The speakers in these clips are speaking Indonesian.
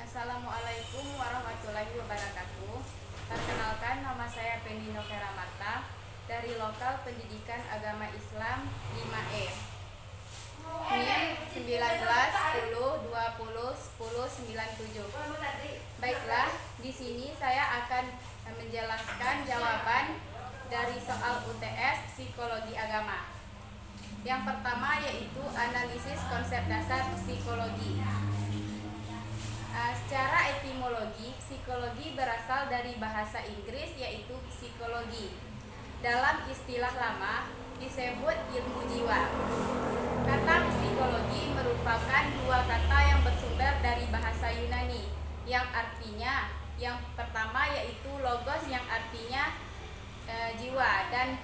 Assalamualaikum warahmatullahi wabarakatuh. Perkenalkan, nama saya Pendi Novera Marta dari Lokal Pendidikan Agama Islam 5E. NIM 19 10 20 10 97. Baiklah, di sini saya akan menjelaskan jawaban dari soal UTS Psikologi Agama. Yang pertama yaitu analisis konsep dasar psikologi. Secara etimologi, psikologi berasal dari bahasa Inggris yaitu psikologi. Dalam istilah lama disebut ilmu jiwa. Kata psikologi merupakan dua kata yang bersumber dari bahasa Yunani yang artinya, yang pertama yaitu logos yang artinya jiwa, dan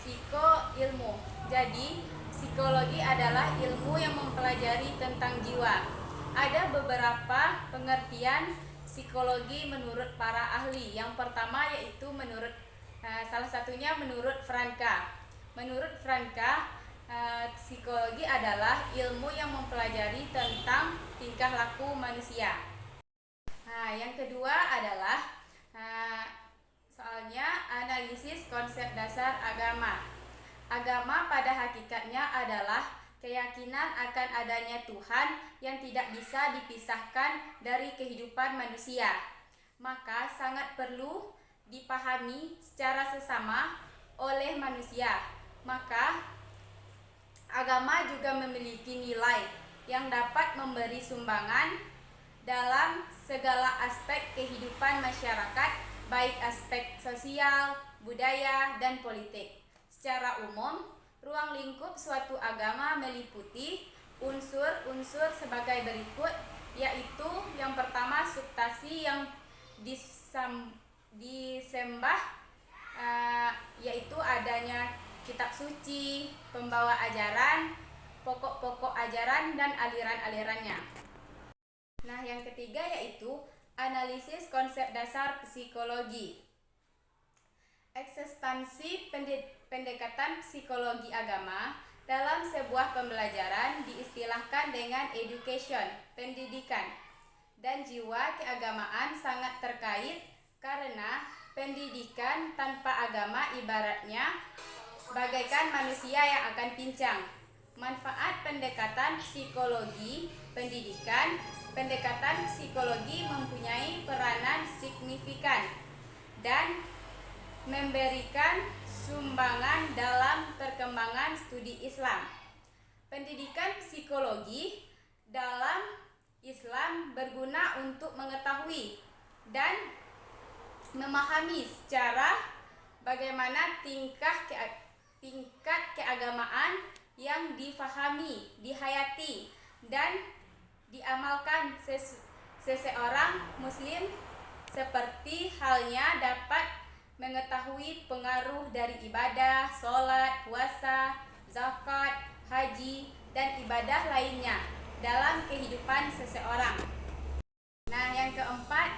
psiko ilmu. Jadi psikologi adalah ilmu yang mempelajari tentang jiwa. Ada beberapa pengertian psikologi menurut para ahli. Yang pertama yaitu salah satunya menurut Franka. Menurut Franka, psikologi adalah ilmu yang mempelajari tentang tingkah laku manusia. Yang kedua adalah soalnya analisis konsep dasar agama. Agama pada hakikatnya adalah keyakinan akan adanya Tuhan yang tidak bisa dipisahkan dari kehidupan manusia. Maka sangat perlu dipahami secara sesama oleh manusia. Maka agama juga memiliki nilai yang dapat memberi sumbangan dalam segala aspek kehidupan masyarakat, baik aspek sosial, budaya, dan politik. Secara umum, ruang lingkup suatu agama meliputi unsur-unsur sebagai berikut, yaitu yang pertama substansi yang disembah, yaitu adanya kitab suci, pembawa ajaran, pokok-pokok ajaran, dan aliran-alirannya. Yang ketiga yaitu analisis konsep dasar psikologi. Eksistensi pendekatan psikologi agama dalam sebuah pembelajaran diistilahkan dengan education, pendidikan, dan jiwa keagamaan sangat terkait karena pendidikan tanpa agama ibaratnya bagaikan manusia yang akan pincang. Manfaat pendekatan psikologi pendidikan. Pendekatan psikologi mempunyai peranan signifikan dan memberikan sumbangan dalam perkembangan studi Islam. Pendidikan psikologi dalam Islam berguna untuk mengetahui dan memahami secara bagaimana tingkat keagamaan yang difahami, dihayati, dan diamalkan seseorang muslim, seperti halnya dapat mengetahui pengaruh dari ibadah, sholat, puasa, zakat, haji, dan ibadah lainnya dalam kehidupan seseorang. Yang keempat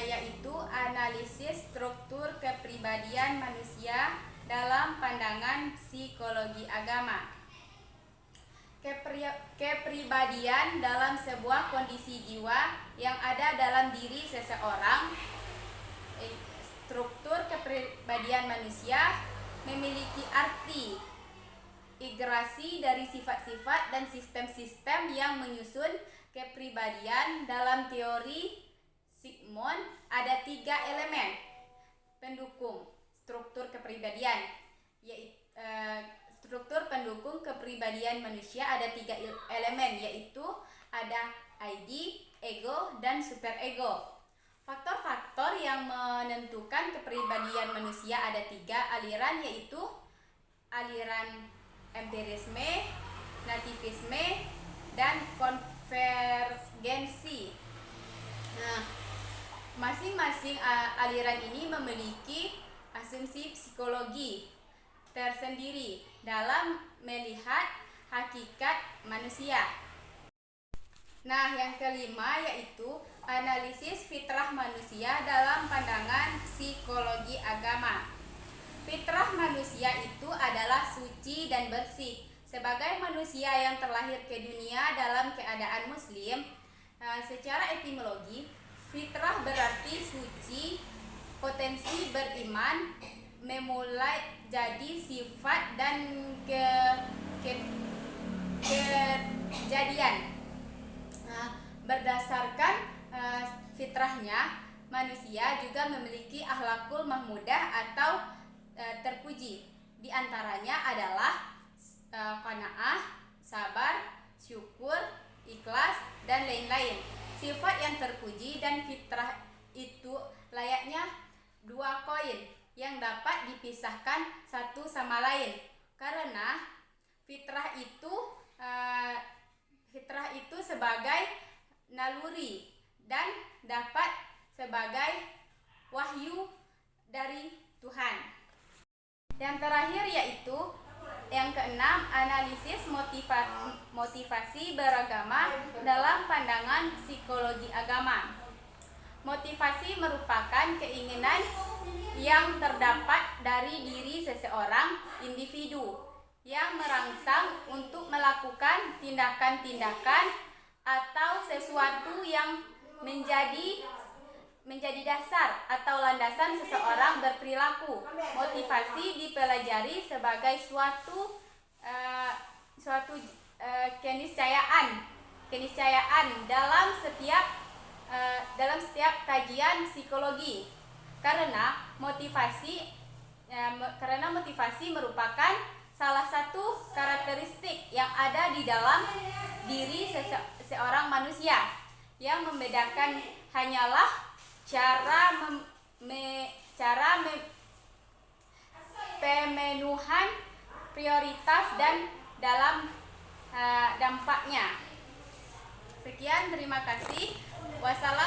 yaitu analisis struktur kepribadian manusia dalam pandangan psikologi agama. Kepribadian dalam sebuah kondisi jiwa yang ada dalam diri seseorang. Struktur kepribadian manusia memiliki arti integrasi dari sifat-sifat dan sistem-sistem yang menyusun kepribadian. Dalam teori Sigmund ada 3 elemen pendukung struktur kepribadian, yaitu struktur pendukung kepribadian manusia ada 3 elemen, yaitu ada ID, ego, dan superego. Faktor-faktor yang menentukan kepribadian manusia ada 3 aliran, yaitu aliran empirisme, nativisme, dan konvergensi. Masing-masing aliran ini memiliki asumsi psikologi tersendiri dalam melihat hakikat manusia. Yang kelima yaitu analisis fitrah manusia dalam pandangan psikologi agama. Fitrah manusia itu adalah suci dan bersih. Sebagai manusia yang terlahir ke dunia dalam keadaan muslim, Secara etimologi, fitrah berarti suci, potensi beriman, memulai jadi sifat dan kejadian. Berdasarkan fitrahnya, manusia juga memiliki akhlakul mahmudah atau terpuji. Di antaranya adalah qanaah, sabar, syukur, ikhlas, dan lain-lain. Sifat yang terpuji dan fitrah itu layaknya dua koin yang dapat dipisahkan satu sama lain, karena fitrah itu sebagai naluri dan dapat sebagai wahyu dari Tuhan. Yang terakhir yaitu yang keenam, analisis motivasi beragama dalam pandangan psikologi agama. Motivasi merupakan keinginan yang terdapat dari diri seseorang individu yang merangsang untuk melakukan tindakan-tindakan atau sesuatu yang menjadi dasar atau landasan seseorang berperilaku. Motivasi dipelajari sebagai suatu keniscayaan dalam setiap kajian psikologi, karena motivasi merupakan salah satu karakteristik yang ada di dalam diri seorang manusia. Yang membedakan hanyalah pemenuhan prioritas dan dalam dampaknya. Sekian, terima kasih. Wassalamualaikum